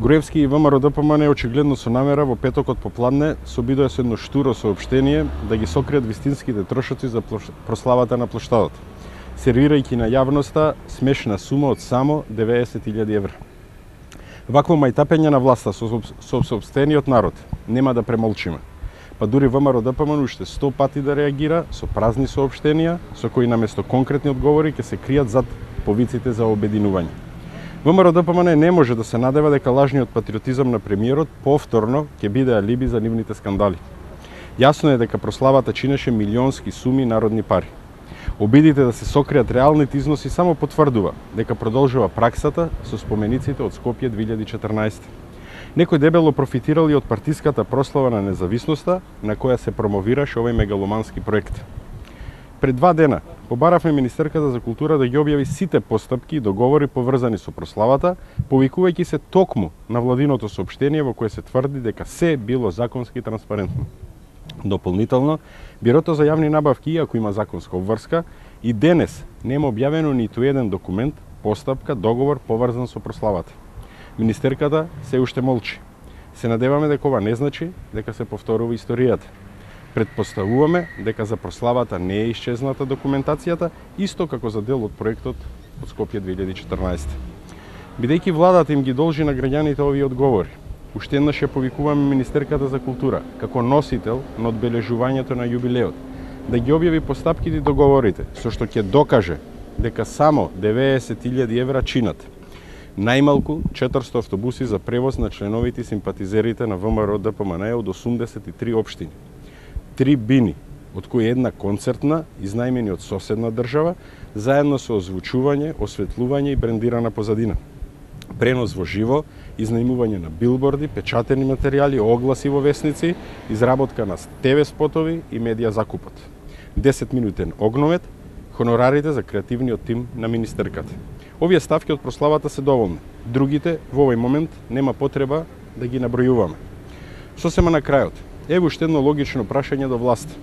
Груевски и ВМРО-ДПМН очигледно со намера во петокот попладне се обидоа со едно штуро соопштение да ги сокријат вистинските трошоци за прославата на плоштадот, сервирајќи на јавноста смешна сума од само 90.000 евра. Вакво мајтапење на власта со сопствениот народ нема да премолчиме. Па дури ВМРО-ДПМН уште 100 пати да реагира со празни соопштенија, со кои наместо конкретни одговори ќе се кријат зад повиците за обединување. ВМРО-ДПМН не може да се надева дека лажниот патриотизам на премиерот повторно ќе биде алиби за нивните скандали. Јасно е дека прославата чинеше милионски суми народни пари. Обидите да се сокријат реалните износи само потврдува дека продолжува праксата со спомениците од Скопје 2014. Некој дебело профитирал и од партиската прослава на независноста на која се промовираше овој мегаломански проект. Пред 2 дена побаравме Министерката за култура да ги објави сите постапки и договори поврзани со прославата, повикувајќи се токму на владиното соопштение во кое се тврди дека се било законски и транспарентно. Дополнително, Бирото за јавни набавки, иако има законска обврска, и денес нема објавено ниту еден документ, постапка, договор поврзан со прославата. Министерката се уште молчи. Се надеваме дека ова не значи дека се повторува историјата. Предпоставуваме дека за прославата не е исчезната документацијата, исто како за дел од проектот од Скопје 2014. Бидејќи владата им ги должи на граѓаните овие одговори, уште еднаш ја повикуваме Министерката за култура, како носител на одбележувањето на јубилеот, да ги објави постапките и договорите, со што ќе докаже дека само 90.000 евра чинат најмалку 400 автобуси за превоз на членовите и симпатизерите на ВМРО-ДПМН од 83 општини. 3 бини, од кои една концертна, изнајмени од соседна држава, заедно со озвучување, осветлување и брендирана позадина. Пренос во живо, изнајмување на билборди, печатени материјали, огласи во весници, изработка на ТВ спотови и медија закупот. 10-минутен огномет, хонорарите за креативниот тим на Министерката. Овие ставки од прославата се доволни. Другите во овој момент нема потреба да ги набројуваме. Сосема на крајот, ево уште едно логично прашање до власта.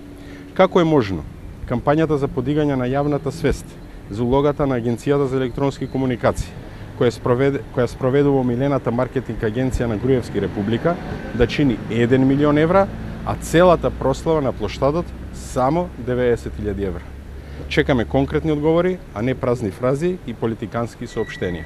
Како е можно кампањата за подигање на јавната свест за улогата на Агенцијата за електронски комуникации, која спроведува омилената маркетинг агенција на Груевски Република, да чини 1 милион евра, а целата прослава на плоштадот само 90.000 евра? Чекаме конкретни одговори, а не празни фрази и политикански соопштенија.